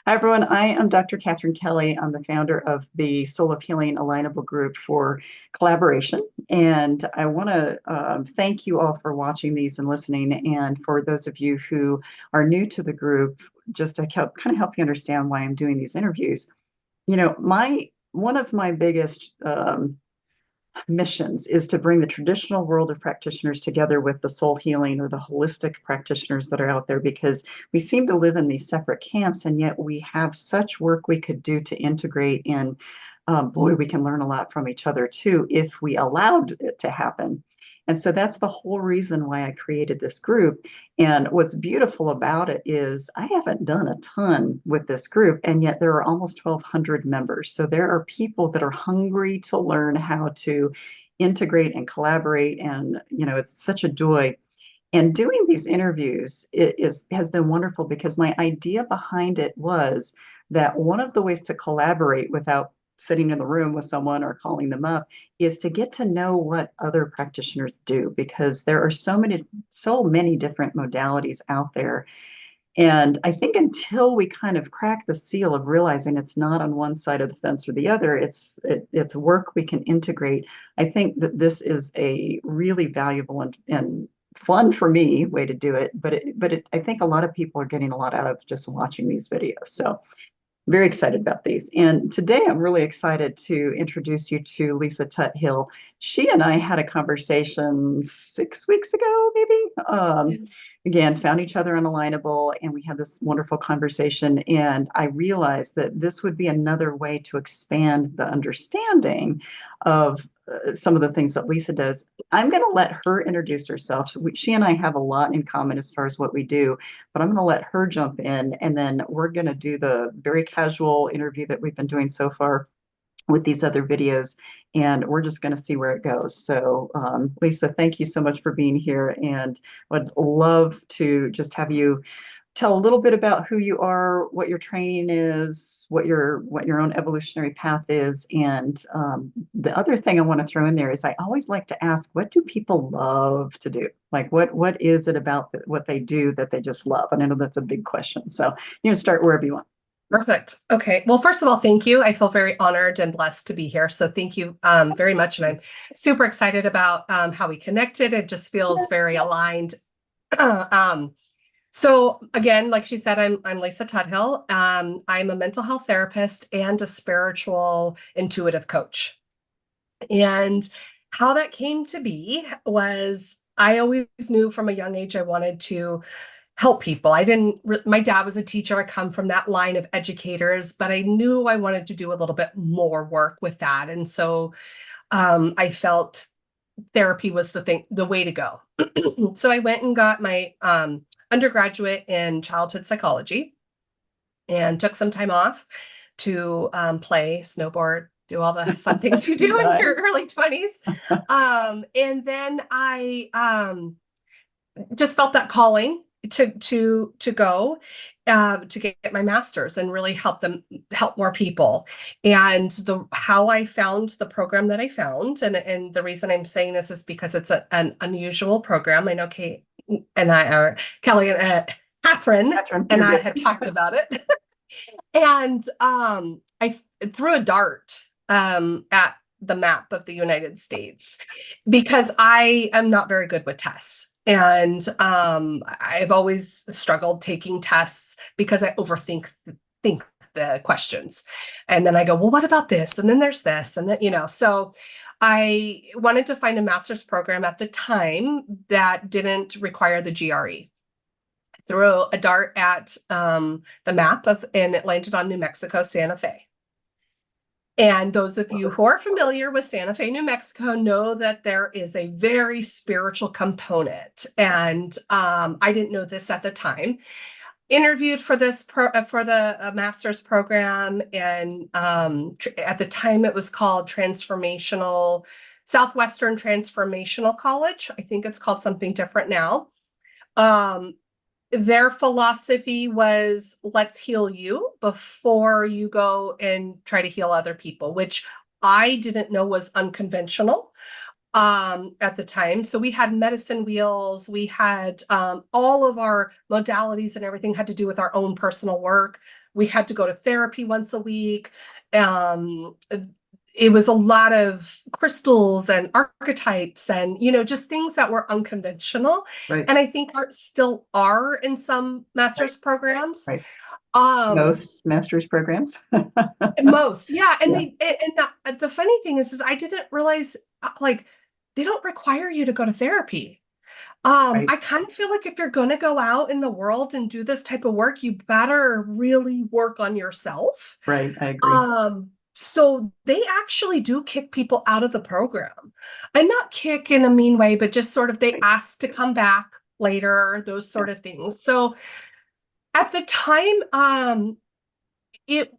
Hi, everyone. I am Dr. Katherine.Kelly. I'm the founder of the Soul of Healing Alignable group for collaboration. And I want to thank you all for watching these and listening. And for those of you who are new to the group, just to help you understand why I'm doing these interviews. One of my biggest missions is to bring the traditional world of practitioners together with the soul healing or the holistic practitioners that are out there, because we seem to live in these separate camps, and yet we have such work we could do to integrate. And boy, we can learn a lot from each other too if we allowed it to happen. And so that's the whole reason why I created this group. And what's beautiful about it is I haven't done a ton with this group, and yet there are almost 1,200 members. So there are people that are hungry to learn how to integrate and collaborate. And, it's such a joy. And doing these interviews has been wonderful, because my idea behind it was that one of the ways to collaborate without sitting in the room with someone or calling them up is to get to know what other practitioners do, because there are so many different modalities out there. And I think until we kind of crack the seal of realizing it's not on one side of the fence or the other, it's work we can integrate. I think that this is a really valuable and fun for me way to do it. But I think a lot of people are getting a lot out of just watching these videos. So very excited about these. And today I'm really excited to introduce you to LLisa Tuthill. She and I had a conversation 6 weeks ago, maybe. Again, found each other on Alignable, and we had this wonderful conversation. And I realized that this would be another way to expand the understanding of some of the things that LLisa does. I'm going to let her introduce herself. She and I have a lot in common as far as what we do, but I'm going to let her jump in, and then we're going to do the very casual interview that we've been doing so far with these other videos, and we're just going to see where it goes. So LLisa, thank you so much for being here, and would love to just have you tell a little bit about who you are, what your training is, what your own evolutionary path is. And the other thing I want to throw in there is I always like to ask, what do people love to do? Like, what is it about what they do that they just love? And I know that's a big question. So start wherever you want. Perfect. Okay. Well, first of all, thank you. I feel very honored and blessed to be here. So thank you very much. And I'm super excited about how we connected. It just feels very aligned. So again, like she said, I'm LLisa Tuthill. I'm a mental health therapist and a spiritual intuitive coach. And how that came to be was I always knew from a young age I wanted to help people. My dad was a teacher. I come from that line of educators, but I knew I wanted to do a little bit more work with that. And so I felt therapy was the way to go. So I went and got my undergraduate in childhood psychology and took some time off to play snowboard, do all the fun things you do in your early 20s. And then I just felt that calling to go to get my master's and really help more people. And how I found the program that I found, and the reason I'm saying this is because it's an unusual program. I know Kate and I are Kelly and Catherine and I had talked about it. And I threw a dart at the map of the United States because I am not very good with tests. And I've always struggled taking tests because I think the questions. And then I go, well, what about this? And then there's this. And then, so I wanted to find a master's program at the time that didn't require the GRE. Threw a dart at the map and it landed on New Mexico, Santa Fe. And those of you who are familiar with Santa Fe, New Mexico, know that there is a very spiritual component. And I didn't know this at the time. Interviewed for this for the master's program, and at the time it was called Southwestern Transformational College. I think it's called something different now. Their philosophy was, let's heal you before you go and try to heal other people, which I didn't know was unconventional. at the time. So we had medicine wheels, we had all of our modalities and everything had to do with our own personal work. We had to go to therapy once a week. Um, it was a lot of crystals and archetypes and, just things that were unconventional. Right. And I think still are in some master's programs. Right. Um, Most master's programs. most, yeah. And Yeah. the funny thing is I didn't realize like they don't require you to go to therapy. Right. I kind of feel like if you're going to go out in the world and do this type of work, you better really work on yourself. Right. I agree. So they actually do kick people out of the program, and not kick in a mean way, but just sort of they Right. ask to come back later, those Yeah. sort of things. So at the time, it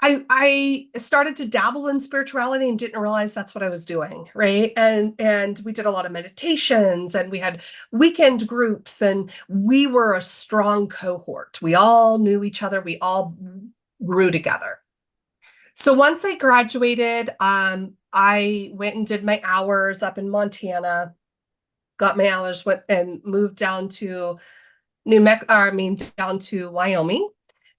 I started to dabble in spirituality and didn't realize that's what I was doing, right? And we did a lot of meditations and we had weekend groups and we were a strong cohort. We all knew each other, we all grew together. So once I graduated, I went and did my hours up in Montana, got my hours, went and moved down to down to Wyoming,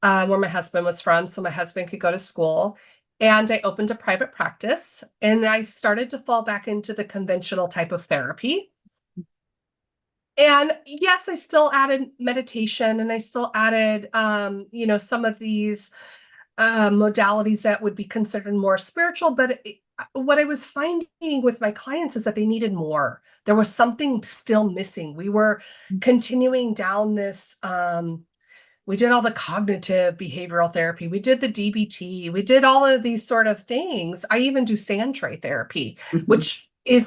where my husband was from, so my husband could go to school. And I opened a private practice, and I started to fall back into the conventional type of therapy. And yes, I still added meditation, and I still added, some of these modalities that would be considered more spiritual. But what I was finding with my clients is that they needed more. There was something still missing. We were continuing down this. We did all the cognitive behavioral therapy. We did the DBT. We did all of these sort of things. I even do sand tray therapy, Mhm. which I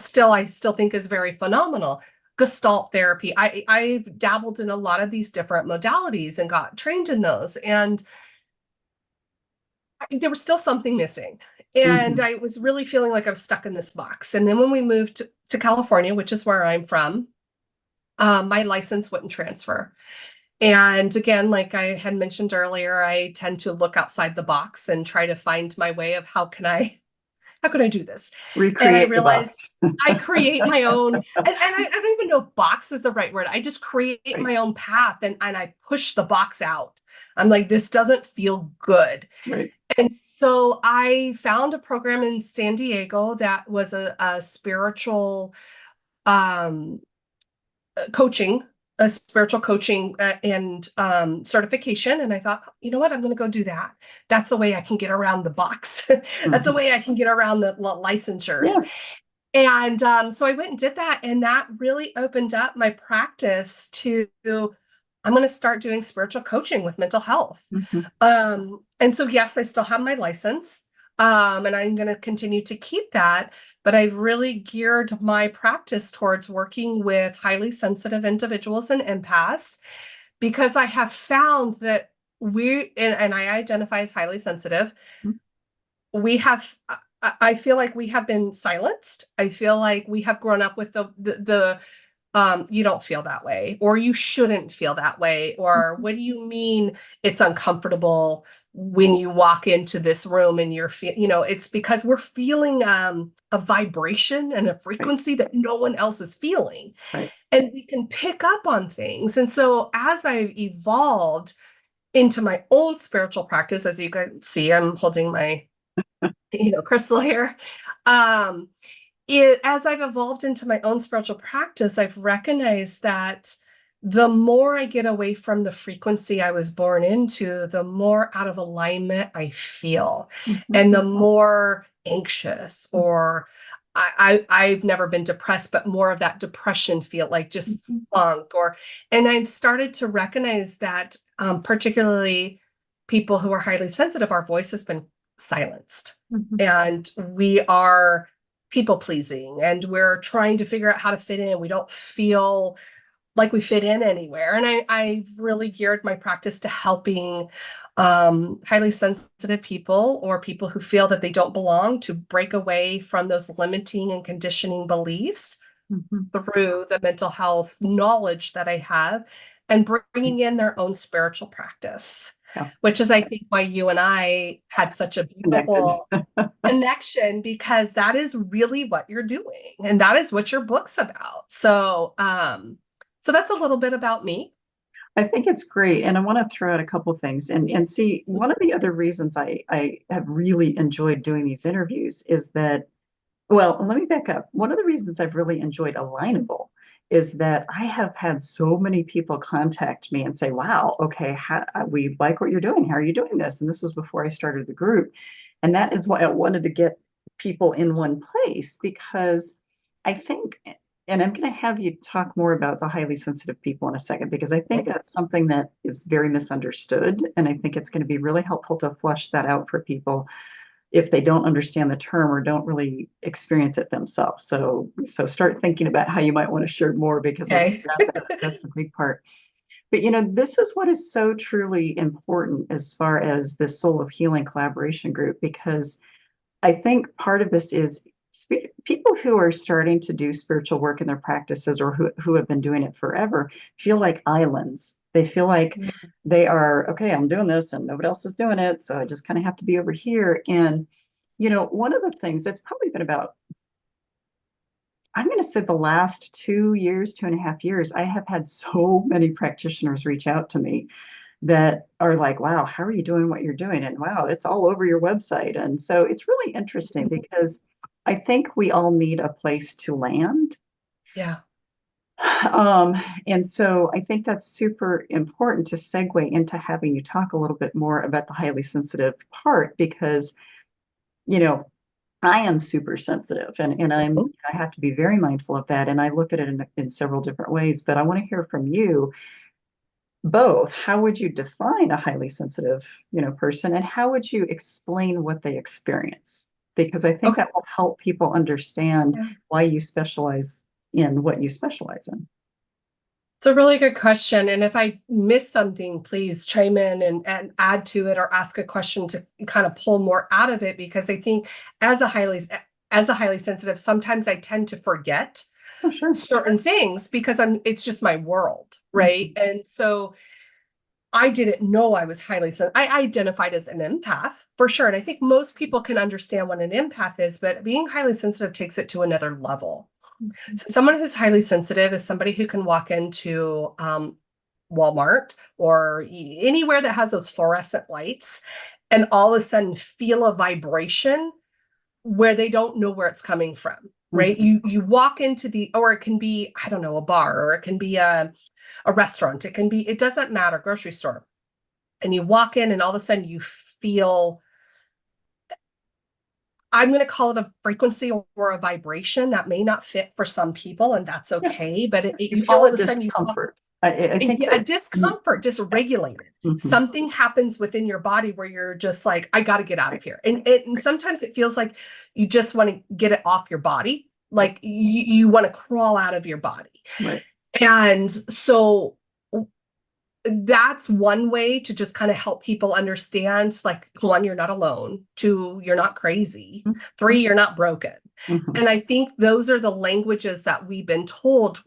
still think is very phenomenal. Gestalt therapy. I've dabbled in a lot of these different modalities and got trained in those. And there was still something missing. And Mhm. I was really feeling like I was stuck in this box. And then when we moved to California, which is where I'm from, my license wouldn't transfer. And again, like I had mentioned earlier, I tend to look outside the box and try to find my way of how can I do this? And I Recreate the realized box. I create my own, and I don't even know if box is the right word. I just create Right. my own path and I push the box out. I'm like, this doesn't feel good. Right. And so I found a program in San Diego that was a spiritual um, coaching, a spiritual coaching and certification. And I thought, you know what, I'm going to go do that. That's a way I can get around the box. That's a Mhm. way I can get around the licensures. Yeah. And so I went and did that. And that really opened up my practice to, I'm going to start doing spiritual coaching with mental health. Mhm. And so, yes, I still have my license. And I'm going to continue to keep that. But I've really geared my practice towards working with highly sensitive individuals and empaths because I have found that and I identify as highly sensitive, we have I feel like we have been silenced. I feel like we have grown up with the you don't feel that way, or you shouldn't feel that way, or what do you mean it's uncomfortable when you walk into this room and it's because we're feeling a vibration and a Right. frequency that no one else is feeling. Right. And we can pick up on things. And so as I've evolved into my own spiritual practice, as you can see, I'm holding my crystal here. Um, as I've evolved into my own spiritual practice, I've recognized that the more I get away from the frequency I was born into, the more out of alignment I feel, Mhm. and the more anxious or I've never been depressed, but more of that depression feel like just Mhm. funk and I've started to recognize that particularly people who are highly sensitive, our voice has been silenced Mhm. and we are people pleasing and we're trying to figure out how to fit in. We don't feel like we fit in anywhere. And I've really geared my practice to helping highly sensitive people or people who feel that they don't belong to break away from those limiting and conditioning beliefs Mhm. through the mental health knowledge that I have and bringing in their own spiritual practice. Yeah. which is, I think, why you and I had such a Connected. beautiful connection, because that is really what you're doing. And that is what your book's about. So that's a little bit about me. I think it's great. And I want to throw out a couple things. And see, one of the other reasons I have really enjoyed doing these interviews is that, well, let me back up. One of the reasons I've really enjoyed Alignable is that I have had so many people contact me and say, wow, okay, we like what you're doing. How are you doing this? And this was before I started the group. And that is why I wanted to get people in one place, because I think, and I'm going to have you talk more about the highly sensitive people in a second, because I think that's something that is very misunderstood. And I think it's going to be really helpful to flush that out for people if they don't understand the term or don't really experience it themselves. So start thinking about how you might want to share more, because I think Okay. that's a big part. But this is what is so truly important as far as the Soul of Healing collaboration group, because I think part of this is people who are starting to do spiritual work in their practices, or who have been doing it forever, feel like islands. They feel like they are, okay, I'm doing this and nobody else is doing it, so I just kind of have to be over here. And, one of the things that's probably been about, I'm going to say the last 2 years, 2.5 years, I have had so many practitioners reach out to me that are like, wow, how are you doing what you're doing? And wow, it's all over your website. And so it's really interesting, because I think we all need a place to land. Yeah. And so I think that's super important to segue into having you talk a little bit more about the highly sensitive part, because, I am super sensitive, and I have to be very mindful of that. And I look at it in several different ways, but I want to hear from you both. How would you define a highly sensitive, person, and how would you explain what they experience? Because I think Okay. that will help people understand why you specialize in what you specialize in. It's a really good question. And if I miss something, please chime in and add to it, or ask a question to kind of pull more out of it, because I think as a highly sensitive, sometimes I tend to forget Oh, sure. certain things because it's just my world, right? And so I didn't know I was highly sensitive. I identified as an empath for sure. And I think most people can understand what an empath is, but being highly sensitive takes it to another level. So someone who's highly sensitive is somebody who can walk into Walmart or anywhere that has those fluorescent lights, and all of a sudden feel a vibration where they don't know where it's coming from, right? You walk into or it can be, I don't know, a bar, or it can be a restaurant. It doesn't matter, grocery store. And you walk in and all of a sudden you feel, I'm going to call it a frequency or a vibration that may not fit for some people, and that's okay. But You feel all of a a sudden discomfort. I think a that. discomfort, dysregulated. Something happens within your body where you're just like, I got to get out of here. And sometimes it feels like you just want to get it off your body. Like you want to crawl out of your body. Right. And so that's one way to just kind of help people understand, like, one, you're not alone. Two, you're not crazy. Three, you're not broken. And I think those are the languages that we've been told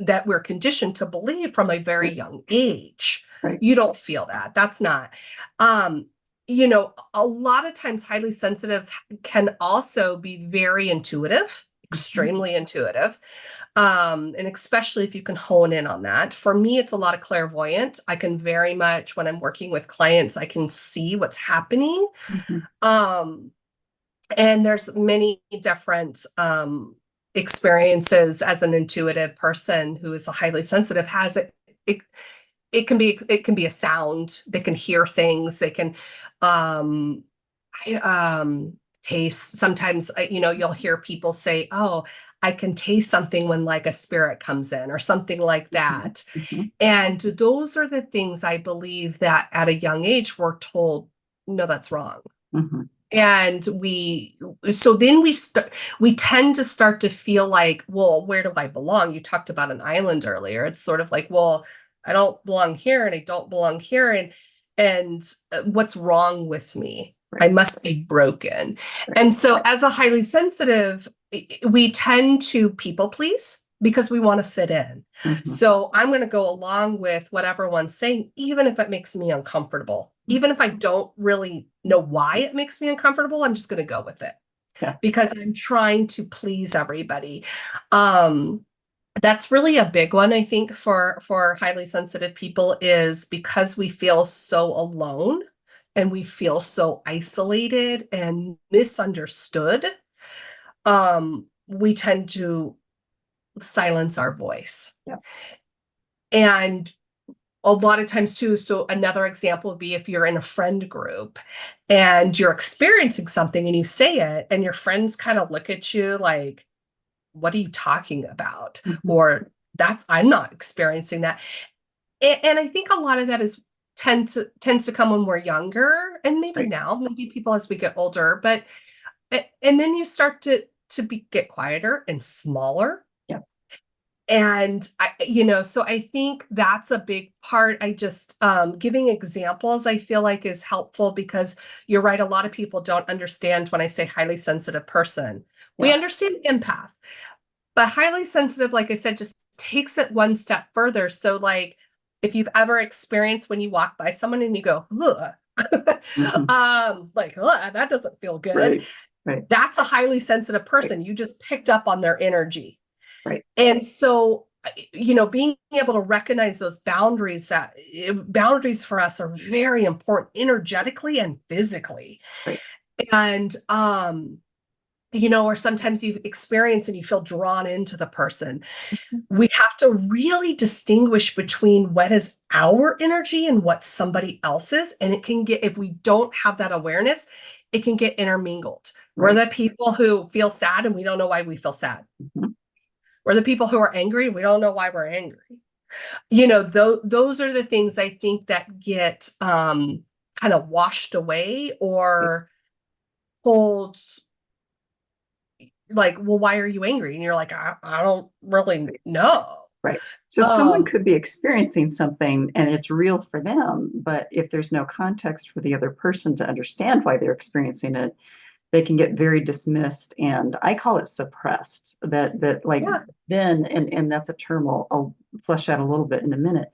that we're conditioned to believe from a very young age. Right. You don't feel that. That's not. A lot of times highly sensitive can also be very intuitive, extremely intuitive. And especially if you can hone in on that. For me, it's a lot of clairvoyant. I can very much, when I'm working with clients, I can see what's happening. And there's many different experiences as an intuitive person who is a highly sensitive has it can be a sound. They can hear things. They can taste. Sometimes you'll hear people say, oh, I can taste something when like a spirit comes in or something like that. And those are the things I believe that at a young age we're told, no, that's wrong. And then we tend to start to feel like, well, where do I belong? You talked about an island earlier. It's sort of like, well, I don't belong here and I don't belong here. And what's wrong with me? I must be broken. And so as a highly sensitive, we tend to people please. because we want to fit in. Mm-hmm. So I'm going to go along with what everyone's saying, even if it makes me uncomfortable. Even if I don't really know why it makes me uncomfortable, I'm just going to go with it. Yeah. Because I'm trying to please everybody. That's really a big one, I think, for highly sensitive people, is because we feel so alone and we feel so isolated and misunderstood. We tend to silence our voice. Yeah. And a lot of times too, so another example would be if you're in a friend group and you're experiencing something and you say it and your friends kind of look at you like, what are you talking about? Mm-hmm. Or that's, I'm not experiencing that. And I think a lot of that is tends to come when we're younger, and maybe Right. now, maybe people as we get older, but and then you start to get quieter and smaller. Yeah. And so I think that's a big part. I just giving examples, I feel like, is helpful, because you're right, a lot of people don't understand when I say highly sensitive person. We Yeah. understand empath, but highly sensitive, like I said, just takes it one step further. So like if you've ever experienced when you walk by someone and you go, ugh, like, ugh, that doesn't feel good. Right. Right. That's a highly sensitive person. You just picked up on their energy. Right. And so, being able to recognize those boundaries, that boundaries for us are very important energetically and physically. Right. And, or sometimes you experience and you feel drawn into the person. We have to really distinguish between what is our energy and what somebody else's. And it can get, if we don't have that awareness, it can get intermingled. Right. We're the people who feel sad and we don't know why we feel sad. Mm-hmm. We're the people who are angry and we don't know why we're angry. Those are the things I think that get kind of washed away or pulled, like, well, why are you angry? And you're like, I don't really know. Right. So someone could be experiencing something and it's real for them, but if there's no context for the other person to understand why they're experiencing it, they can get very dismissed, and I call it suppressed. That like Yeah. then, and that's a term I'll flesh out a little bit in a minute,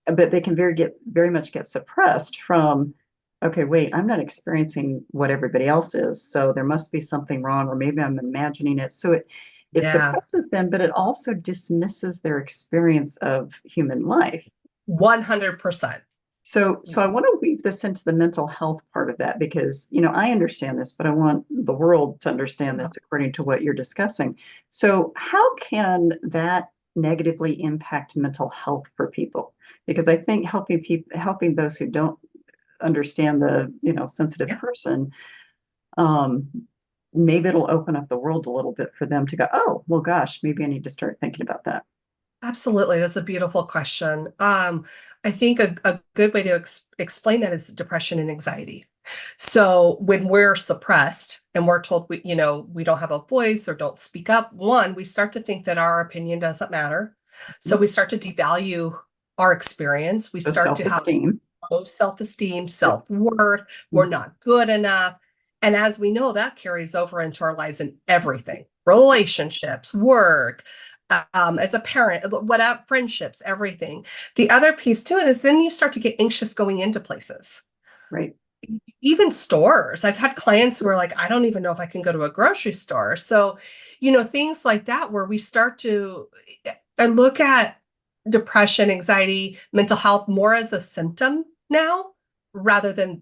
but they can very much get suppressed from, okay, wait, I'm not experiencing what everybody else is, so there must be something wrong, or maybe I'm imagining it. So it Yeah. suppresses them, but it also dismisses their experience of human life. 100%. So I want to weave this into the mental health part of that, because, I understand this, but I want the world to understand this according to what you're discussing. So how can that negatively impact mental health for people? Because I think helping those who don't understand the, sensitive person, maybe it'll open up the world a little bit for them to go, oh, well, gosh, maybe I need to start thinking about that. Absolutely. That's a beautiful question. I think a good way to explain that is depression and anxiety. So when we're suppressed and we're told we don't have a voice or don't speak up, one, we start to think that our opinion doesn't matter. So we start to devalue our experience. We So start to have self-esteem. low self-esteem, self-worth. We're not good enough. And as we know, that carries over into our lives in everything, relationships, work, as a parent, without friendships, everything. The other piece to it is then you start to get anxious going into places. Right. Even stores. I've had clients who are like, I don't even know if I can go to a grocery store. So, things like that, where we start to look at depression, anxiety, mental health more as a symptom now, rather than,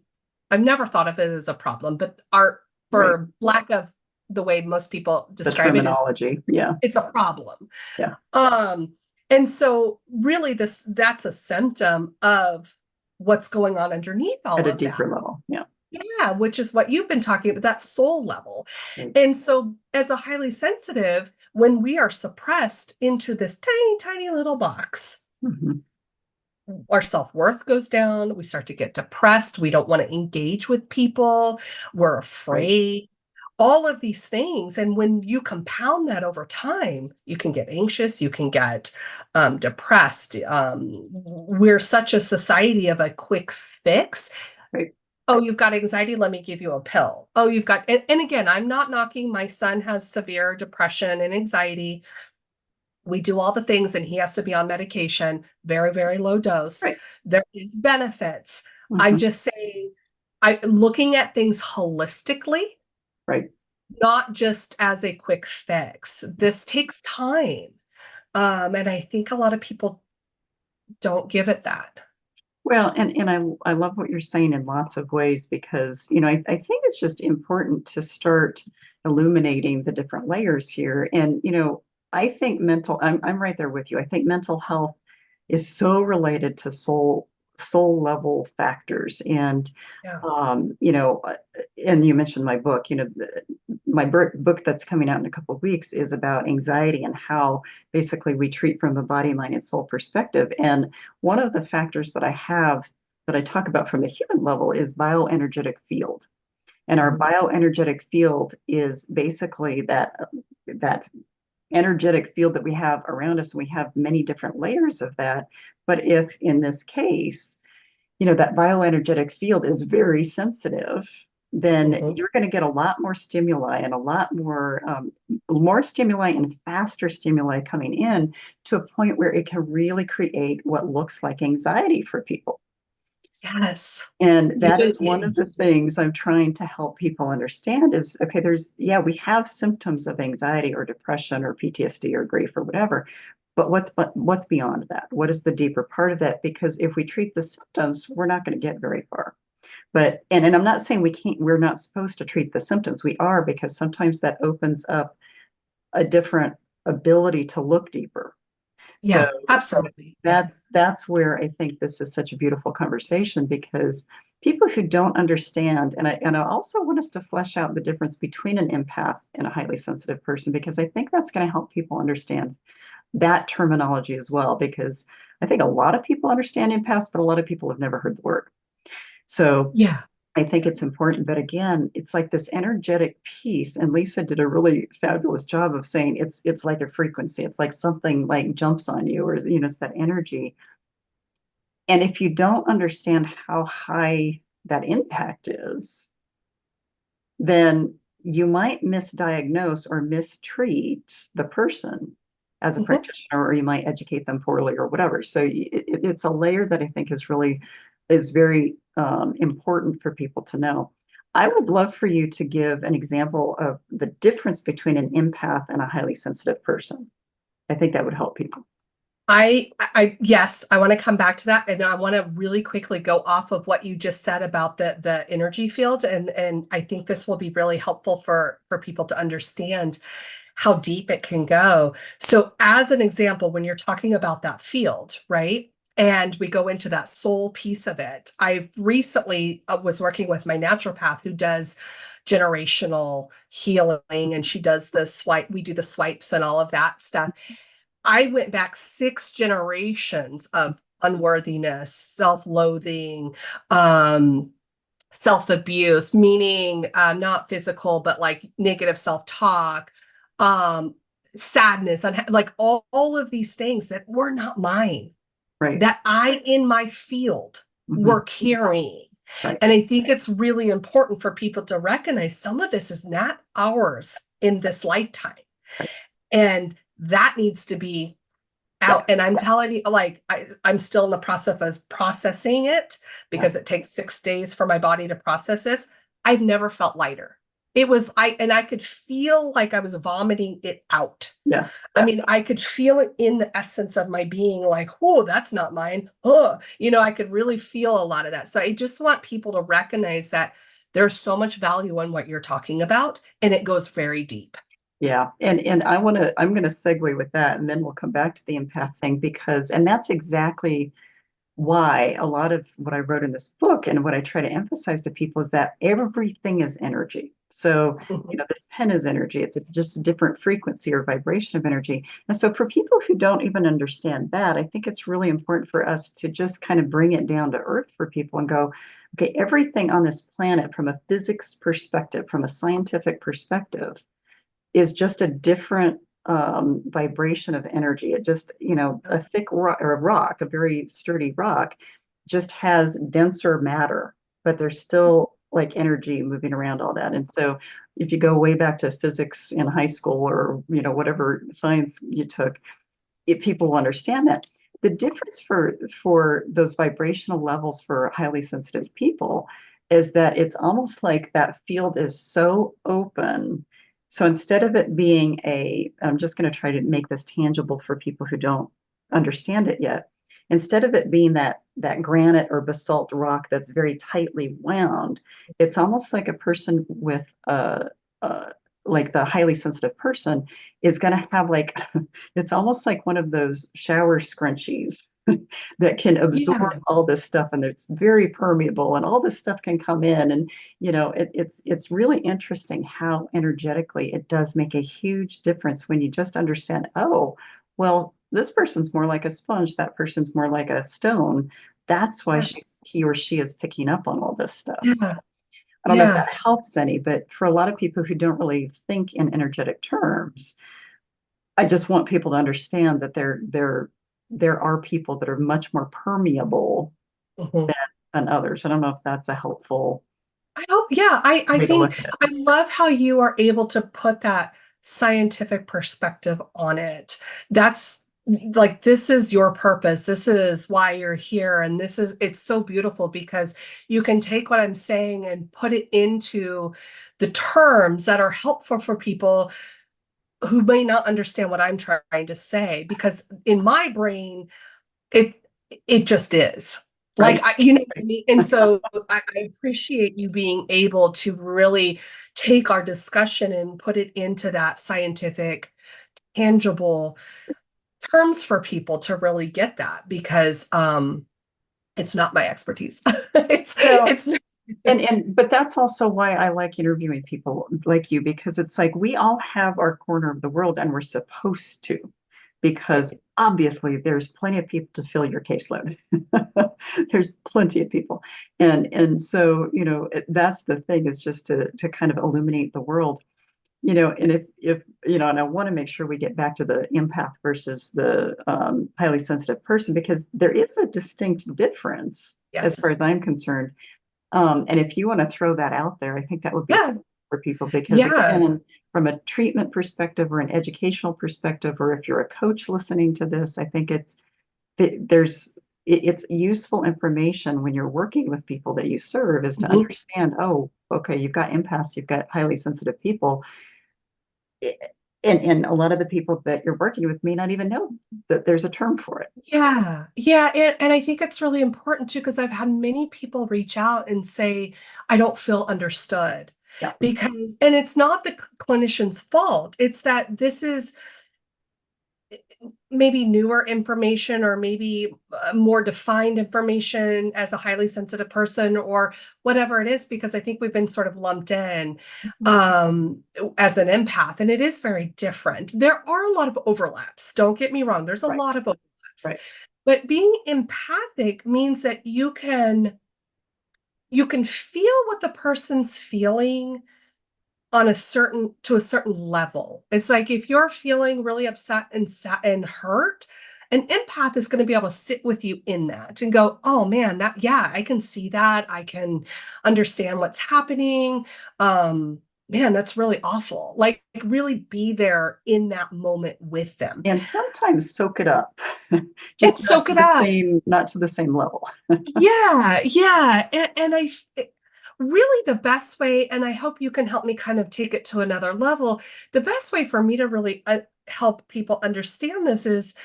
I've never thought of it as a problem, but for lack of the way most people The describe it, is terminology. Yeah. it's a problem. Yeah. And so really that's a symptom of what's going on underneath all At a of deeper that. level. Yeah. Yeah, which is what you've been talking about, that soul level. Right. And so as a highly sensitive, when we are suppressed into this tiny, tiny little box, our self-worth goes down. We start to get depressed. We don't want to engage with people. We're afraid. All of these things. And when you compound that over time, you can get anxious, you can get depressed. We're such a society of a quick fix. Right. Oh, you've got anxiety, let me give you a pill. Oh, you've got, and again, I'm not knocking, my son has severe depression and anxiety. We do all the things and he has to be on medication, very, very low dose. Right. There is benefits. I'm Hmm. just saying, looking at things holistically, Right. not just as a quick fix. This takes time. And I think a lot of people don't give it that. Well, and I love what you're saying in lots of ways because, I think it's just important to start illuminating the different layers here. And, I think I'm right there with you. I think mental health is so related to soul level factors. And, Yeah. um, you know, uh, and you mentioned my book, my book that's coming out in a couple of weeks is about anxiety and how basically we treat from a body, mind, and soul perspective. And one of the factors that I talk about from the human level is bioenergetic field. And our bioenergetic field is basically that energetic field that we have around us. And we have many different layers of that. But if in this case, that bioenergetic field is very sensitive, then Mhm. you're going to get a lot more stimuli and a lot more stimuli and faster stimuli coming in to a point where it can really create what looks like anxiety for people. Yes. And You that just, is one of the yes. things I'm trying to help people understand is, okay, we have symptoms of anxiety or depression or PTSD or grief or whatever, but what's beyond that? What is the deeper part of that? Because if we treat the symptoms, we're not going to get very far. And I'm not saying we're not supposed to treat the symptoms. We are, because sometimes that opens up a different ability to look deeper. So, Yeah, so absolutely. Yeah. that's where I think this is such a beautiful conversation, because people who don't understand, and I also want us to flesh out the difference between an empath and a highly sensitive person, because I think that's going to help people understand that terminology as well, because I think a lot of people understand empaths, but a lot of people have never heard the word. So Yeah. I think it's important. But again, it's like this energetic piece. And Lisa did a really fabulous job of saying it's like a frequency. It's like something like jumps on you, or it's that energy. And if you don't understand how high that impact is, then you might misdiagnose or mistreat the person as a Mhm. practitioner, or you might educate them poorly or whatever. So it's a layer that I think is very important for people to know. I would love for you to give an example of the difference between an empath and a highly sensitive person. I think that would help people. Yes, I want to come back to that, and I want to really quickly go off of what you just said about the energy field, and I think this will be really helpful for people to understand how deep it can go. So, as an example, when you're talking about that field, right? And we go into that soul piece of it. I recently was working with my naturopath who does generational healing, and she does the swipe. We do the swipes and all of that stuff. I went back 6 generations of unworthiness, self-loathing, self-abuse, meaning not physical, but like negative self-talk, um, sadness, like all of these things that were not mine, Right. that I in my field Hmm. were carrying. Right. And I think it's really important for people to recognize some of this is not ours in this lifetime. Right. And that needs to be Yeah. out. And I'm telling you, like, I'm still in the process of processing it Yeah. because it takes 6 days for my body to process this. I've never felt lighter. I could feel like I was vomiting it out. Yeah. I mean, I could feel it in the essence of my being, like, oh, that's not mine. Oh, I could really feel a lot of that. So I just want people to recognize that there's so much value in what you're talking about, and it goes very deep. Yeah. And I'm gonna segue with that, and then we'll come back to the empath thing, and that's exactly why a lot of what I wrote in this book and what I try to emphasize to people is that everything is energy. So, Mhm. this pen is energy. It's just a different frequency or vibration of energy. And so, for people who don't even understand that, I think it's really important for us to just kind of bring it down to earth for people and go, okay, everything on this planet, from a physics perspective, from a scientific perspective, is just a different vibration of energy. It just, a thick rock, or a rock, a very sturdy rock, just has denser matter, but there's still like energy moving around all that. And so if you go way back to physics in high school, or, whatever science you took, if people will understand that. The difference for those vibrational levels for highly sensitive people is that it's almost like that field is so open. So instead of it being I'm just going to try to make this tangible for people who don't understand it yet. Instead of it being that granite or basalt rock that's very tightly wound, it's almost like a person with like the highly sensitive person is going to have like it's almost like one of those shower scrunchies that can absorb Yeah. all this stuff, and it's very permeable, and all this stuff can come in. And it's really interesting how energetically it does make a huge difference when you just understand, oh, well, this person's more like a sponge, that person's more like a stone. That's why Yeah. he or she is picking up on all this stuff. So Yeah. I don't know if Yeah. that helps any, but for a lot of people who don't really think in energetic terms, I just want people to understand that there are people that are much more permeable Mhm. than others. I don't know if that's a helpful I hope, yeah, I way to think look at it. I love how you are able to put that scientific perspective on it. That's like, this is your purpose. This is why you're here. And it's so beautiful because you can take what I'm saying and put it into the terms that are helpful for people who may not understand what I'm trying to say. Because in my brain, it it just is. Like, Right. you know what I mean? And so I appreciate you being able to really take our discussion and put it into that scientific, tangible terms for people to really get that, because it's not my expertise. Well, It's but that's also why I like interviewing people like you, because it's like we all have our corner of the world and we're supposed to, because obviously there's plenty of people to fill your caseload. There's plenty of people. And so, that's the thing, is just to kind of illuminate the world. And if and I want to make sure we get back to the empath versus the highly sensitive person, because there is a distinct difference as far yes. as I'm concerned. And if you want to throw that out there, I think that would be Yeah. helpful for people, because Yeah. again, from a treatment perspective or an educational perspective, or if you're a coach listening to this, I think it's useful information when you're working with people that you serve, is to Mhm. understand, oh, okay, you've got empaths, you've got highly sensitive people. And a lot of the people that you're working with may not even know that there's a term for it. Yeah, yeah, and I think it's really important too, because I've had many people reach out and say, I don't feel understood. Yeah. Because, and it's not the clinician's fault, it's that this is maybe newer information, or maybe more defined information as a highly sensitive person, or whatever it is, because I think we've been sort of lumped in um as an empath, and it is very different. There are a lot of overlaps, don't get me wrong, there's a Right. lot of overlaps, Right. but being empathic means that you can feel what the person's feeling on a certain level. It's like, if you're feeling really upset and sad and hurt, an empath is going to be able to sit with you in that and go, "Oh man, that yeah, I can see that. I can understand what's happening. Man, that's really awful." Like, really be there in that moment with them And sometimes soak it up, and just soak it up. not to the same level. Yeah, yeah. And really, the best way, and I hope you can help me kind of take it to another level, the best way for me to really help people understand this is,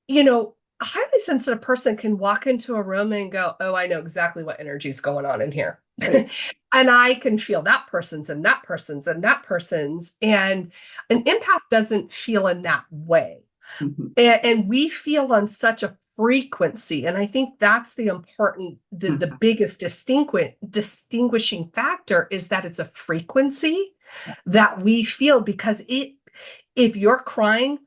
a highly sensitive person can walk into a room and go, "Oh, I know exactly what energy is going on in here." Right. And I can feel that person's and that person's and that person's. And an empath doesn't feel in that way. Mhm. And we feel on such a frequency. And I think that's the Mhm. biggest distinguishing factor, is that it's a frequency Yeah. that we feel, because if you're crying,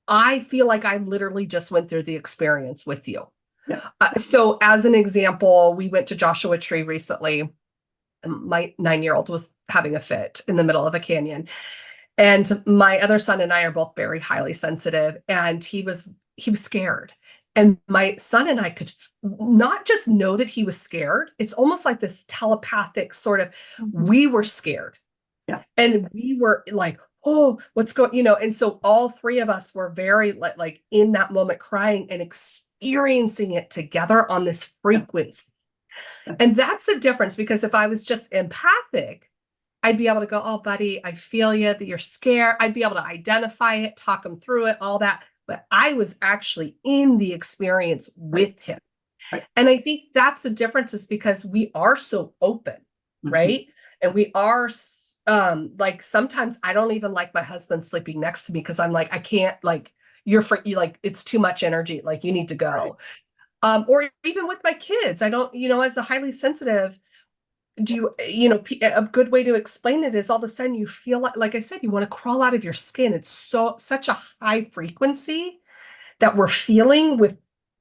I feel like I literally just went through the experience with you. Yeah. So, as an example, we went to Joshua Tree recently. My 9-year-old was having a fit in the middle of a canyon. And my other son and I are both very highly sensitive, and he was scared. And my son and I could not just know that he was scared. It's almost like this telepathic sort of, Mhm. we were scared. Yeah. And we were like, oh, what's going, and so all three of us were very like in that moment crying and experiencing it together on this Yeah. frequency. And that's the difference, because if I was just empathic, I'd be able to go, oh, buddy, I feel you, that you're scared. I'd be able to identify it, talk them through it, all that. But I was actually in the experience Right. with him. Right. And I think that's the difference, is because we are so open, Mhm. right? And we are like, sometimes I don't even like my husband sleeping next to me, because I'm like, I can't, like, you like, it's too much energy, like you need to Right. go. Or even with my kids, I don't, as a highly sensitive, do a good way to explain it is all of a sudden you feel like I said, you want to crawl out of your skin. It's such a high frequency that we're feeling with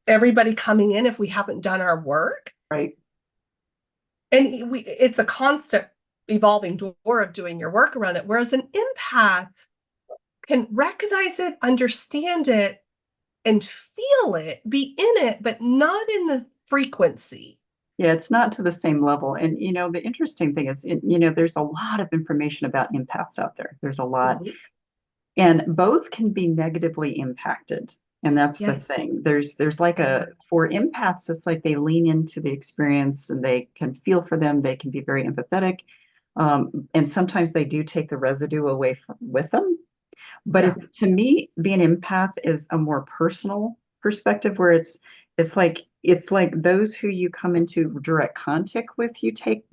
everybody coming in if we haven't done our work. Right. And it's a constant evolving door of doing your work around it. Whereas an empath can recognize it, understand it, and feel it, be in it, but not in the frequency. Yeah, it's not to the same level. And, the interesting thing is, there's a lot of information about empaths out there. There's a lot, Mhm. and both can be negatively impacted. And that's the Yes. thing. There's like Yeah. for empaths, it's like they lean into the experience and they can feel for them. They can be very empathetic. And sometimes they do take the residue away with them. But Yeah. it's, to me, being empath is a more personal perspective where it's like those who you come into direct contact with, you take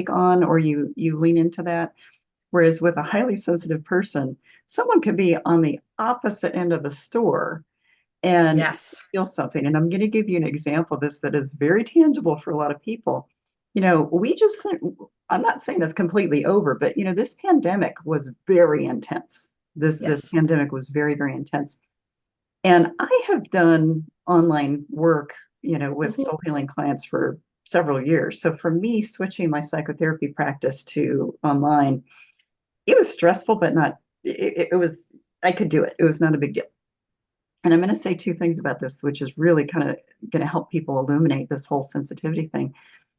on, or you lean into that. Whereas with a highly sensitive person, someone could be on the opposite end of the store and Yes. feel something. And I'm going to give you an example of this that is very tangible for a lot of people. We just think, I'm not saying it's completely over, but this pandemic was very intense. This Yes. pandemic was very, very intense. And I have done online work, with Mhm. soul healing clients for several years. So for me, switching my psychotherapy practice to online, it was stressful, but not, it was, I could do it. It was not a big deal. And I'm going to say two things about this, which is really kind of going to help people illuminate this whole sensitivity thing.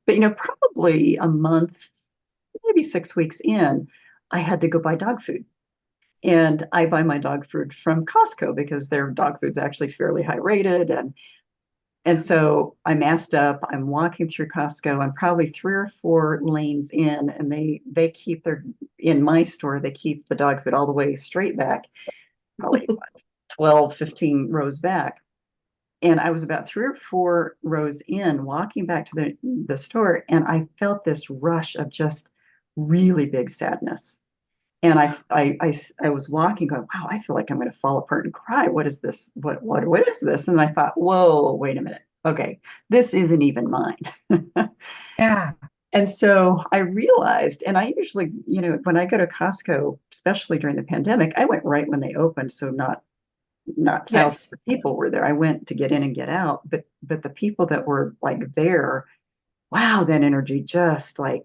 But, probably a month, maybe 6 weeks in, I had to go buy dog food. And I buy my dog food from Costco because their dog food's actually fairly high rated. And Yeah. so I'm asked up, I'm walking through Costco, I'm probably 3 or 4 lanes in, and they keep in my store, they keep the dog food all the way straight back, probably 12, 15 rows back. And I was about 3 or 4 rows in, walking back to the store, and I felt this rush of just really big sadness. And I was walking, going, wow, I feel like I'm going to fall apart and cry. What is this? What is this? And I thought, whoa, wait a minute. Okay, this isn't even mine. Yeah. And so I realized, and I usually, when I go to Costco, especially during the pandemic, I went right when they opened, so not thousands Yes. of people were there. I went to get in and get out, but the people that were like there, wow, that energy just like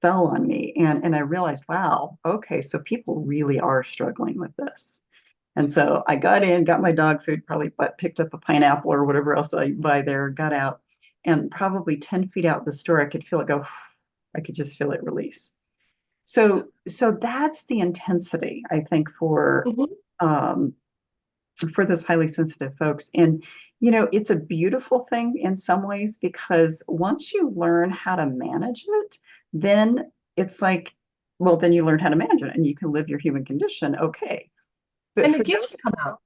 fell on me. And I realized, wow, okay, so people really are struggling with this. And so I got in, got my dog food, probably but picked up a pineapple or whatever else I buy there, got out, and probably 10 feet out the store, I could feel it go, I could just feel it release. So that's the intensity, I think, Mhm. um, for those highly sensitive folks. And, it's a beautiful thing in some ways because once you learn how to manage it, then it's like, well, then you learn how to manage it and you can live your human condition. Okay. But And the for gifts those, come out.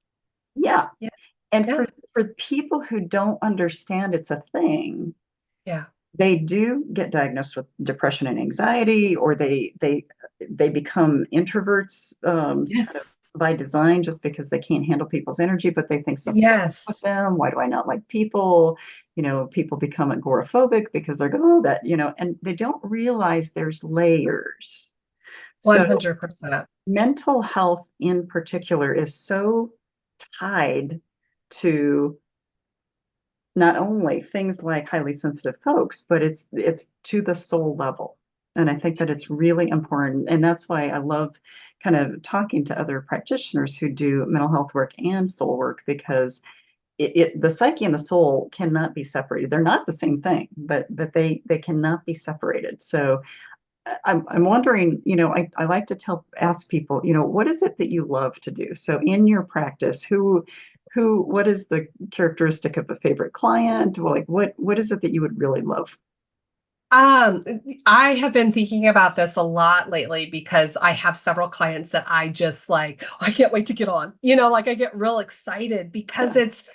yeah. Yeah. And for, Yeah. for people who don't understand it's a thing, Yeah. they do get diagnosed with depression and anxiety, or they become introverts, kind of Yes. by design, just because they can't handle people's energy, but they think something's wrong with Yes. them. Why do I not like people? People become agoraphobic because they're going, oh, that, and they don't realize there's layers. So 100%. mental health in particular is so tied to not only things like highly sensitive folks, but it's to the soul level. And I think that it's really important. And that's why I love kind of talking to other practitioners who do mental health work and soul work, because the psyche and the soul cannot be separated. They're not the same thing, but they cannot be separated. So I'm wondering, I like to ask people, what is it that you love to do? So in your practice, what is the characteristic of a favorite client? Well, like what is it that you would really love? Um, I have been thinking about this a lot lately because I have several clients that I just like, "Oh, I can't wait to get on." Like I get real excited because Yeah, it's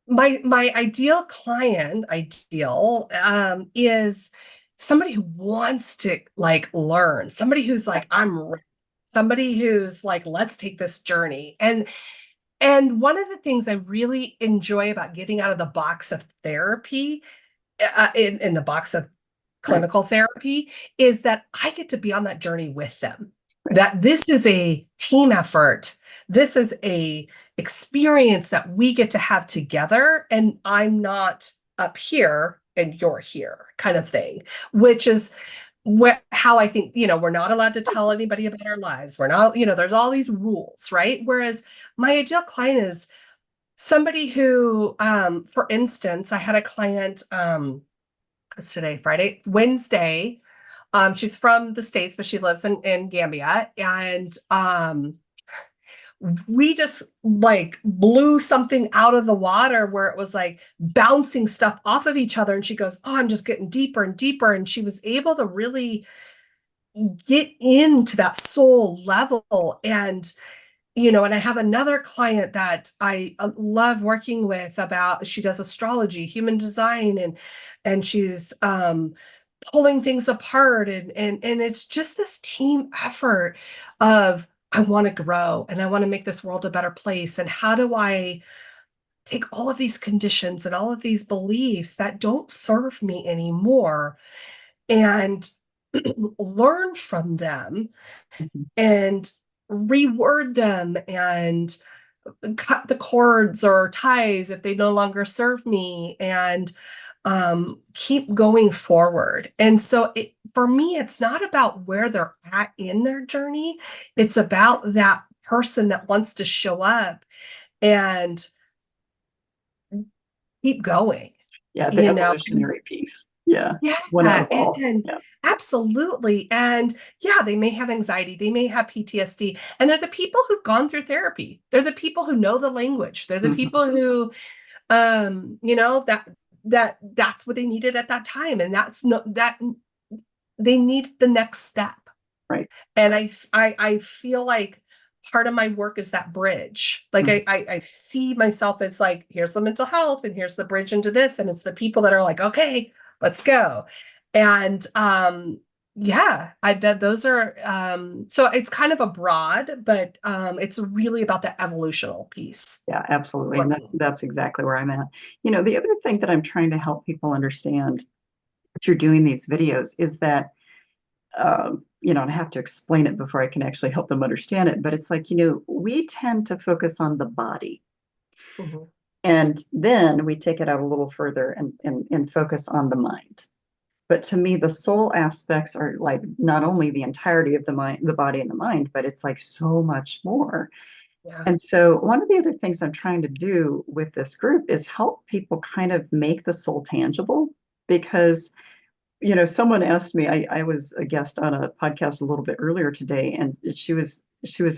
my ideal is somebody who wants to like learn, somebody who's yeah. like, I'm ready, somebody who's like, let's take this journey. And one of the things I really enjoy about getting out of the box of therapy, in the box of Right, clinical therapy, is that I get to be on that journey with them. right. That this is a team effort. This is a experience that we get to have together, and I'm not up here and you're here kind of thing, which is how I think, we're not allowed to tell anybody about our lives. We're not, there's all these rules, right? Whereas my ideal client is somebody who, for instance, I had a client, what's today, Friday, Wednesday. She's from the States, but she lives in Gambia. And we just like blew something out of the water where it was like bouncing stuff off of each other. And she goes, "Oh, I'm just getting deeper and deeper." And she was able to really get into that soul level. And I have another client that I love working with about, she does astrology, human design, and she's pulling things apart, and it's just this team effort of, I want to grow and I want to make this world a better place. And how do I take all of these conditions and all of these beliefs that don't serve me anymore and learn from them Mhm. and reword them and cut the cords or ties if they no longer serve me, and keep going forward. And so for me, it's not about where they're at in their journey. It's about that person that wants to show up and keep going, Yeah, the you know? evolutionary piece. Yeah, Yeah, one out of all. and Yeah. absolutely, and yeah, they may have anxiety, they may have PTSD, and they're the people who've gone through therapy. They're the people who know the language. They're the Mhm. people who, that's what they needed at that time, and that's no that they need the next step. Right. And I feel like part of my work is that bridge. Like Mhm. I see myself as like, here's the mental health and here's the bridge into this. And it's the people that are like, okay, let's go. And yeah, I that those are so it's kind of a broad, but it's really about the evolutional piece Yeah, absolutely. for And that's me. that's exactly where I'm at. The other thing that I'm trying to help people understand through doing these videos is that and I have to explain it before I can actually help them understand it. But it's like, we tend to focus on the body. Mhm. And then we take it out a little further and focus on the mind. But to me, the soul aspects are like not only the entirety of the mind, the body and the mind, but it's like so much more. Yeah. And so one of the other things I'm trying to do with this group is help people kind of make the soul tangible because someone asked me, I was a guest on a podcast a little bit earlier today, and she was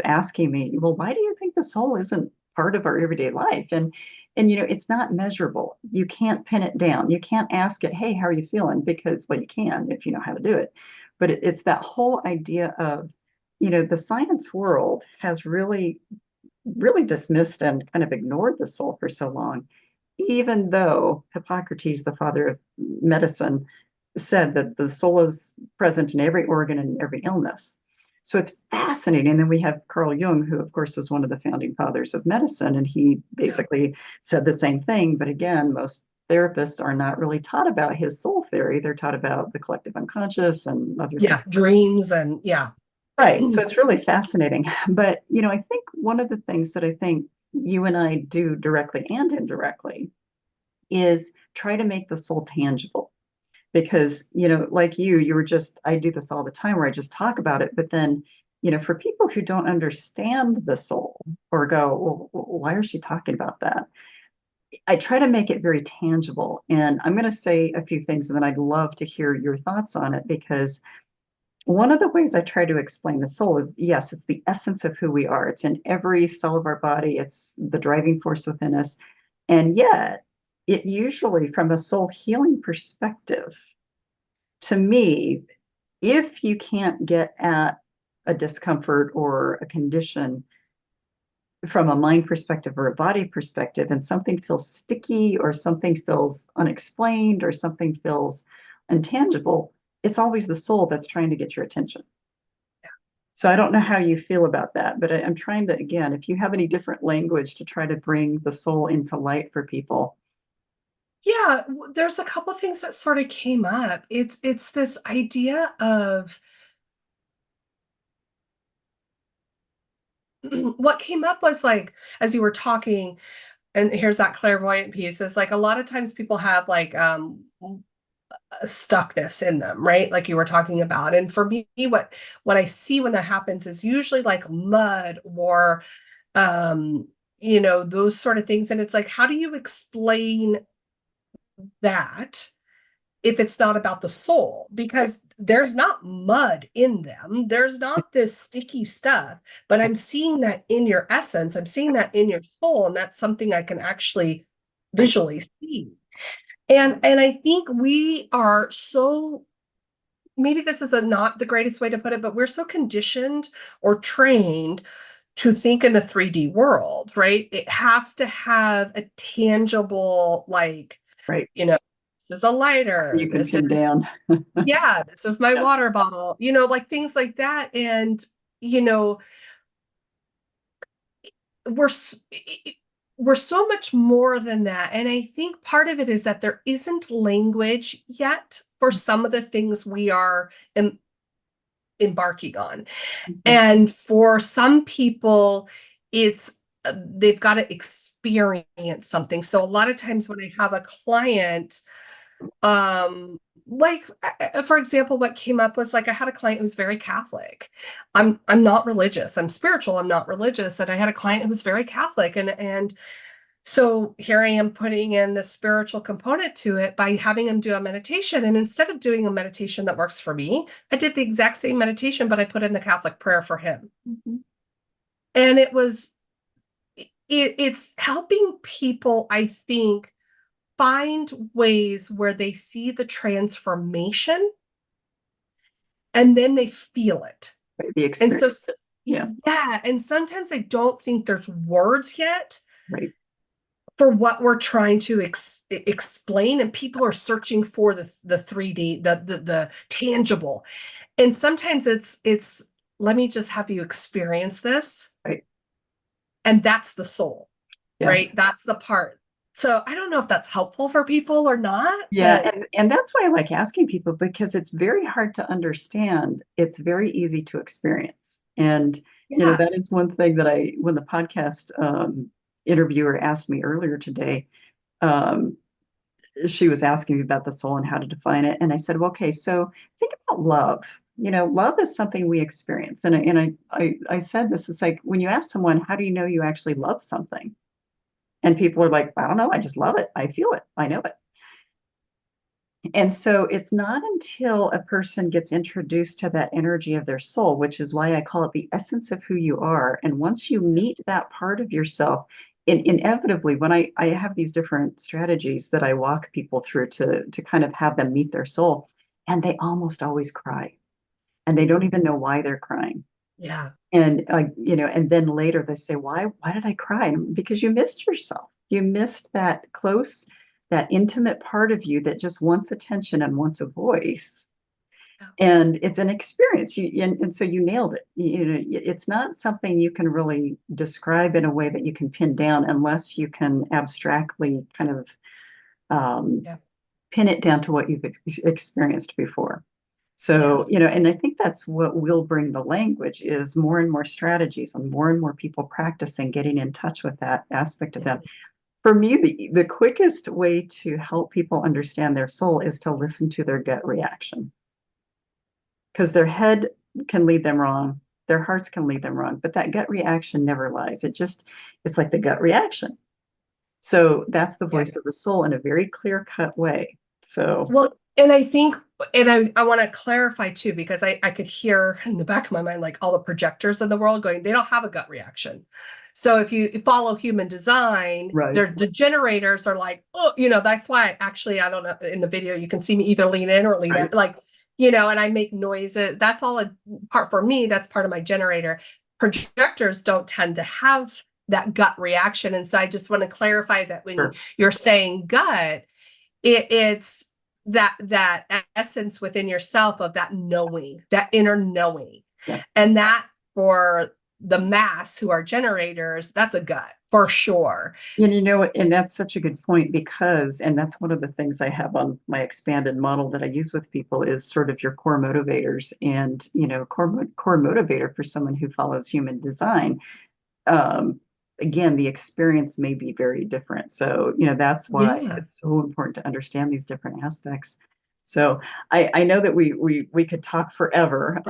asking me, well, why do you think the soul isn't part of our everyday life? And it's not measurable. You can't pin it down. You can't ask it, hey, how are you feeling? Because, well, you can if you know how to do it. But it's that whole idea of, the science world has really, really dismissed and kind of ignored the soul for so long, even though Hippocrates, the father of medicine, said that the soul is present in every organ and every illness. So it's fascinating. And then we have Carl Jung, who, of course, was one of the founding fathers of medicine, and he Yeah. basically said the same thing. But again, most therapists are not really taught about his soul theory. They're taught about the collective unconscious and other Yeah. things. Dreams and yeah. Right. So it's really fascinating. But, I think one of the things that I think you and I do directly and indirectly is try to make the soul tangible because like you were just, I do this all the time where I just talk about it, but then for people who don't understand the soul or go, well, why is she talking about that, I try to make it very tangible. And I'm going to say a few things and then I'd love to hear your thoughts on it because one of the ways I try to explain the soul is, yes, it's the essence of who we are. It's in every cell of our body. It's the driving force within us. And yet, it usually, from a soul healing perspective, to me, if you can't get at a discomfort or a condition from a mind perspective or a body perspective, and something feels sticky or something feels unexplained or something feels intangible, it's always the soul that's trying to get your attention. So I don't know how you feel about that, but I'm trying to, again, if you have any different language to try to bring the soul into light for people. Yeah, there's a couple of things that sort of came up. It's this idea of what came up was like, as you were talking, and here's that clairvoyant piece, is like a lot of times people have like a stuckness in them, right? Like you were talking about. And for me, what I see when that happens is usually like mud or um, those sort of things. And it's like, how do you explain that if it's not about the soul? Because there's not mud in them, there's not this sticky stuff, but I'm seeing that in your essence, I'm seeing that in your soul, and that's something I can actually Right. visually see. And I think we are so, maybe this is not the greatest way to put it, but we're so conditioned or trained to think in the 3D world, right? It has to have a tangible, like, Right. this is a lighter, You can this is, pin down. yeah, this is my Yeah. water bottle, like things like that. And, you know, we're we're so much more than that. And I think part of it is that there isn't language yet for some of the things we are embarking on. Mhm. And for some people, it's they've got to experience something. So a lot of times when I have a client, like for example, what came up was like I had a client who was very Catholic. I'm not religious. I'm spiritual. I'm not religious. And I had a client who was very Catholic, and so here I am putting in the spiritual component to it by having him do a meditation. And instead of doing a meditation that works for me, I did the exact same meditation, but I put in the Catholic prayer for him. Mhm. And it's helping people, I think, find ways where they see the transformation and then they feel it. Right. The And so, experience. Yeah. yeah, and sometimes I don't think there's words yet Right. for what we're trying to explain, and people are searching for the 3D, the tangible. And sometimes it's let me just have you experience this, Right. and that's the soul, Yeah. right? That's the part. So I don't know if that's helpful for people or not, Yeah, but and that's why I like asking people, because it's very hard to understand. It's very easy to experience. And yeah. that is one thing that when the podcast interviewer asked me earlier today, um, she was asking me about the soul and how to define it. And I said, well, okay, so think about love. Love is something we experience. And I said this is like when you ask someone, how do you know you actually love something? And people are like, I don't know, I just love it. I feel it. I know it. And so it's not until a person gets introduced to that energy of their soul, which is why I call it the essence of who you are. And once you meet that part of yourself, inevitably, when I have these different strategies that I walk people through to kind of have them meet their soul, and they almost always cry, and they don't even know why they're crying. Yeah. And then later they say, why did I cry? Because you missed yourself. You missed that close, that intimate part of you that just wants attention and wants a voice. Yeah. And it's an experience. And so you nailed it. It's not something you can really describe in a way that you can pin down unless you can abstractly kind of um, Yeah. pin it down to what you've experienced before. Yeah. So, and I think that's what will bring the language is more and more strategies and more people practicing getting in touch with that aspect of Yeah. them. For me, the quickest way to help people understand their soul is to listen to their gut reaction, because their head can lead them wrong. Their hearts can lead them wrong, but that gut reaction never lies. It's like the gut reaction. So that's the Yeah. voice of the soul in a very clear cut way. So, Well, And I think, and I want to clarify too, because I could hear in the back of my mind, like all the projectors in the world going, they don't have a gut reaction. So if you follow human design, Right. the generators are like, oh, that's why actually, I don't know, in the video, you can see me either lean in or lean Right. out, like, and I make noises. That's all a part for me. That's part of my generator. Projectors don't tend to have that gut reaction. And so I just want to clarify that when Sure. you're saying gut, it's that essence within yourself of that knowing, that inner knowing. Yeah. And that for the mass who are generators, that's a gut for sure. And and that's such a good point because, and that's one of the things I have on my expanded model that I use with people is sort of your core motivators. And, core motivator for someone who follows human design, um, again, the experience may be very different. So, that's why Yeah. it's so important to understand these different aspects. So I know that we could talk forever.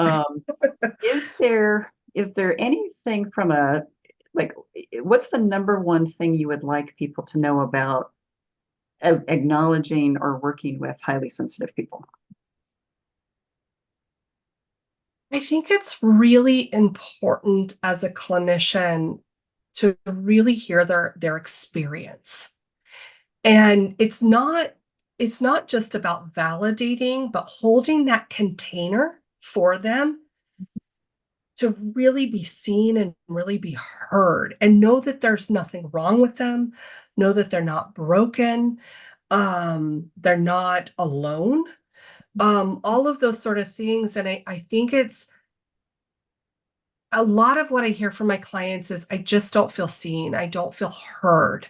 Is there anything from a like what's the number one thing you would like people to know about acknowledging or working with highly sensitive people? I think it's really important as a clinician to really hear their experience. And it's not just about validating, but holding that container for them to really be seen and really be heard and know that there's nothing wrong with them, know that they're not broken, they're not alone, all of those sort of things. And I think it's a lot of what I hear from my clients is I just don't feel seen, I don't feel heard.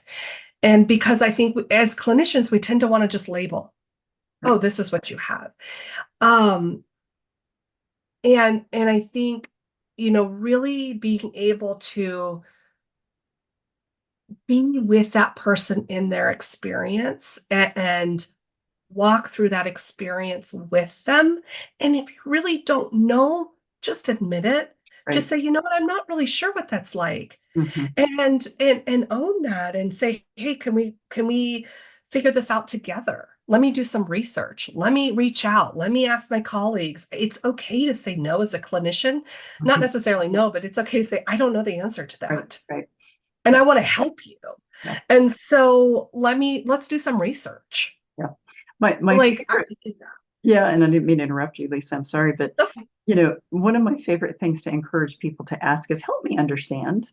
And because I think as clinicians, we tend to want to just label, oh, Right. this is what you have. Um, and I think, really being able to be with that person in their experience and walk through that experience with them. And if you really don't know, just admit it. Right. Just say, you know what, I'm not really sure what that's like. Hmm. And own that and say, hey, can we figure this out together? Let me do some research. Let me reach out. Let me ask my colleagues. It's okay to say no as a clinician. Not Hmm. necessarily no, but it's okay to say, I don't know the answer to Right. that. Right. And Yeah. I want to help you. Yeah. And so let's do some research. Yeah. My Like, favorite. Yeah, and I didn't mean to interrupt you, Lisa. I'm sorry, but okay, one of my favorite things to encourage people to ask is help me understand.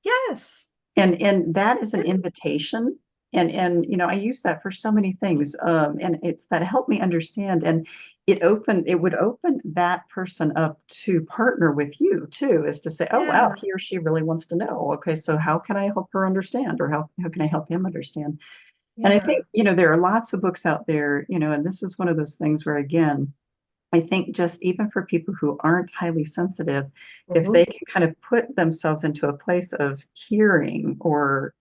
yes. And that is an invitation. And I use that for so many things. And it's that help me understand. And it would open that person up to partner with you too, is to say, oh wow, Yeah. he or she really wants to know. Okay, so how can I help her understand? Or how can I help him understand? And I Yeah. think, there are lots of books out there, and this is one of those things where again, I think just even for people who aren't highly sensitive, if Mhm. they can kind of put themselves into a place of hearing or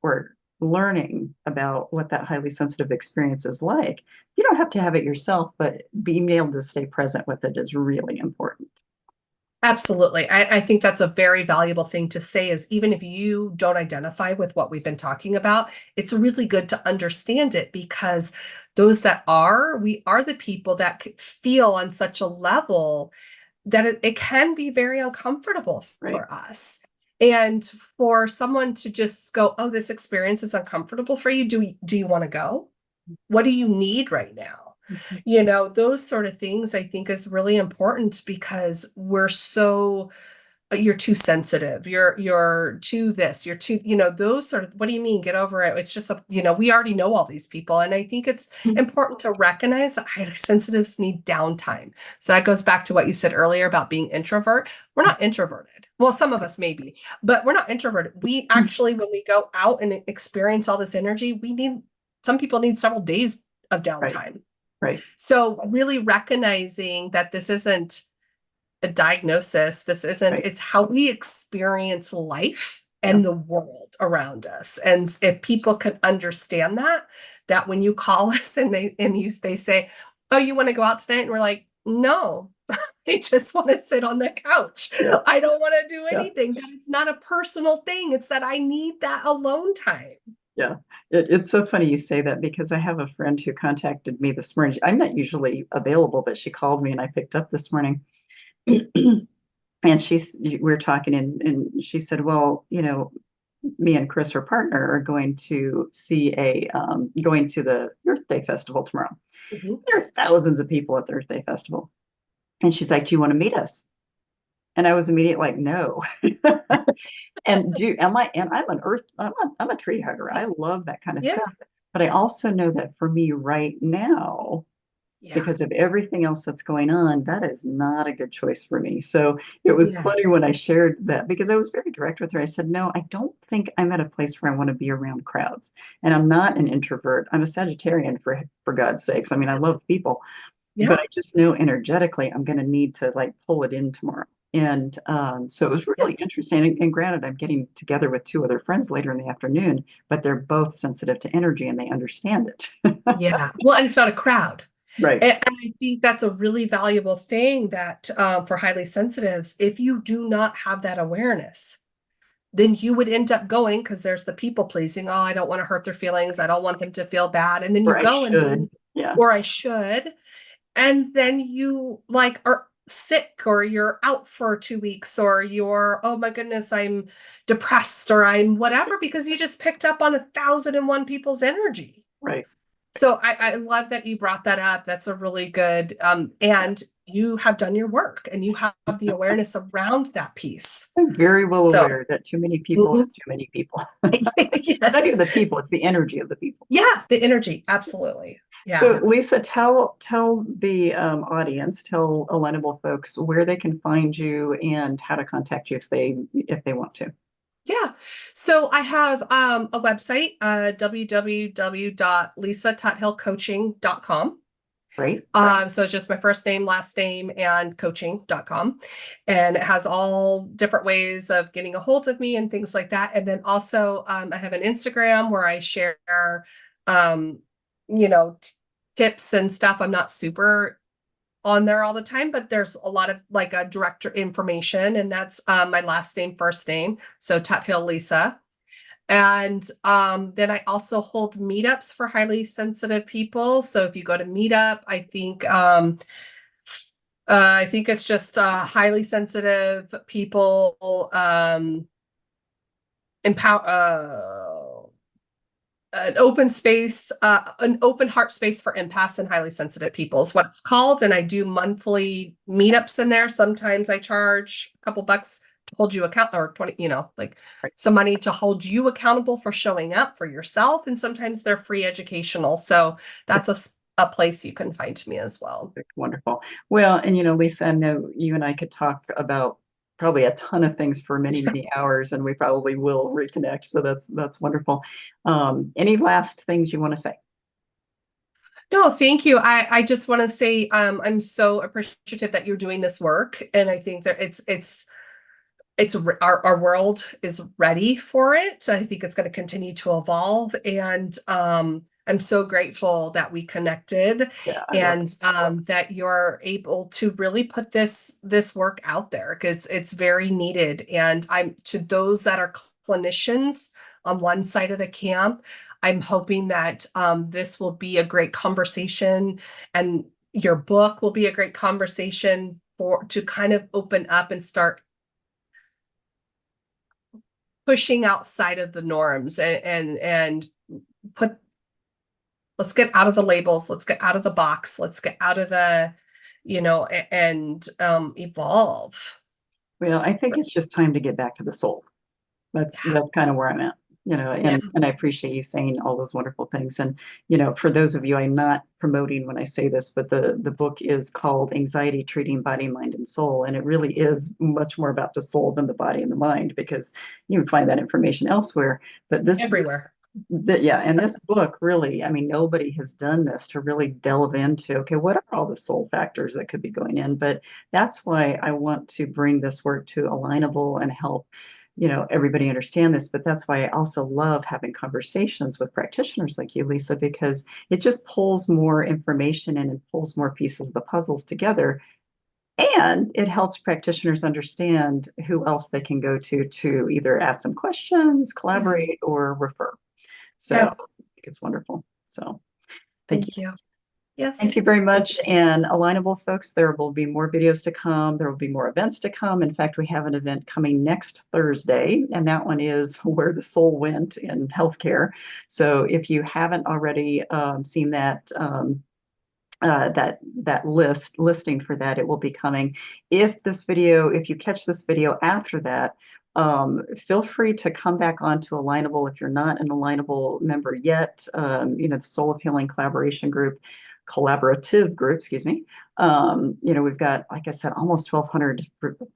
learning about what that highly sensitive experience is like, you don't have to have it yourself, but being able to stay present with it is really important. Absolutely. I think that's a very valuable thing to say is even if you don't identify with what we've been talking about, it's really good to understand it because those that are, we are the people that feel on such a level that it can be very uncomfortable Right. for us. And for someone to just go, oh, this experience is uncomfortable for you. Do you want to go? What do you need right now? Mhm. Those sort of things I think is really important because we're so you're too sensitive. You're too this, you're too, those sort of what do you mean? Get over it. It's just we already know all these people. And I think it's important to recognize that highly sensitives need downtime. So that goes back to what you said earlier about being introvert. We're not introverted. Well, some of us maybe, but we're not introverted. We actually, when we go out and experience all this energy, some people need several days of Right. downtime. Right. So really recognizing that this isn't a diagnosis, Right. it's how we experience life Yeah. and the world around us. And if people could understand that when you call us and they say, oh, you want to go out tonight? And we're like, no, I just want to sit on the couch. Yeah. I don't want to do Yeah. anything. That it's not a personal thing. It's that I need that alone time. Yeah, it's so funny you say that because I have a friend who contacted me this morning. I'm not usually available, but she called me and I picked up this morning. And we were talking and she said, well, me and Chris, her partner, are going to going to the Earth Day Festival tomorrow. Mhm. There are thousands of people at the Earth Day Festival. And she's like, do you want to meet us? And I was immediately like, no. And I'm a tree hugger. I love that kind of Yeah. stuff. But I also know that for me right now, Yeah. because of everything else that's going on, that is not a good choice for me. So it was funny when Yes. I shared that because I was very direct with her. I said, no, I don't think I'm at a place where I want to be around crowds. And I'm not an introvert. I'm a Sagittarian for God's sakes. I mean, I love people, but Yeah. I just know energetically I'm going to need to like pull it in tomorrow. And so it was Yeah. really interesting. And granted, I'm getting together with two other friends later in the afternoon, but they're both sensitive to energy and they understand it. Yeah. Well, and it's not a crowd. Right. And I think that's a really valuable thing that for highly sensitives, if you do not have that awareness, then you would end up going because there's the people pleasing. Oh, I don't want to hurt their feelings. I don't want them to feel bad. And then you Or I go and should. then, Yeah. or I should. And then you like are sick or you're out for 2 weeks or you're, oh my goodness, I'm depressed or I'm whatever because you just picked up on 1,001 people's energy. Right. So I love that you brought that up. That's a really good, and you have done your work and you have the awareness around that piece. I'm very well So, aware that too many people mhm. is too many people. Not even Yes. the people, it's the energy of the people. Yeah, the energy. Absolutely. So, Yeah. Lisa, tell the audience, tell Alignable folks where they can find you and how to contact you if they want to. Yeah. So I have a website, www.lisatutthillcoaching.com. Right? So it's just my first name, last name, and coaching.com. And it has all different ways of getting a hold of me and things like that. And then also I have an Instagram where I share um, you know, tips and stuff. I'm not super on there all the time, but there's a lot of like a director information, and that's my last name, first name. So Tuthill Lisa. And then I also hold meetups for highly sensitive people. So if you go to Meetup, I think it's just highly sensitive people empower an open heart space for empaths and highly sensitive people is what it's called. And I do monthly meetups in there. Sometimes I charge a couple bucks to hold you account or 20, like Right. some money to hold you accountable for showing up for yourself. And sometimes they're free educational. So that's a place you can find me as well. Wonderful. Well, and Lisa, I know you and I could talk about probably a ton of things for many, many hours, and we probably will reconnect. So that's wonderful. Any last things you want to say? No, thank you. I just want to say I'm so appreciative that you're doing this work, and I think that it's our world is ready for it. I think it's going to continue to evolve, and I'm so grateful that we connected, Yeah, I love and that you're able to really put this work out there because it's very needed. And I'm to those that are clinicians on one side of the camp, I'm hoping that this will be a great conversation, and your book will be a great conversation for to kind of open up and start pushing outside of the norms and put let's get out of the labels, let's get out of the box, let's get out of the and evolve. Well, I think it's just time to get back to the soul. That's kind of where I'm at, Yeah, and I appreciate you saying all those wonderful things. And, for those of you, I'm not promoting when I say this, but the book is called Anxiety Treating Body, Mind, and Soul. And it really is much more about the soul than the body and the mind, because you can find that information elsewhere. But everywhere. yeah, and this book really, I mean, nobody has done this to really delve into, okay, what are all the soul factors that could be going in? But that's why I want to bring this work to Alignable and help everybody understand this. But that's why I also love having conversations with practitioners like you, Lisa, because it just pulls more information in and pulls more pieces of the puzzles together, and it helps practitioners understand who else they can go to either ask some questions, Mhm. collaborate, or refer. So Yeah. I think it's wonderful. So thank you. Thank you. Thank Yes. you very much. And Alignable folks, there will be more videos to come. There will be more events to come. In fact, we have an event coming next Thursday, and that one is Where the Soul Went in Healthcare. So if you haven't already seen that, that listing for that, it will be coming. If you catch this video after that, feel free to come back onto Alignable if you're not an Alignable member yet. The Soul of Healing collaborative group, excuse me. We've got, like I said, almost 1,200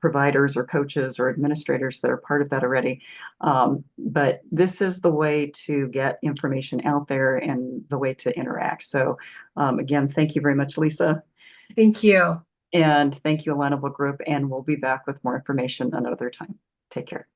providers or coaches or administrators that are part of that already. But this is the way to get information out there and the way to interact. So again, thank you very much, Lisa. Thank you. And thank you, Alignable Group. And we'll be back with more information another time. Take care.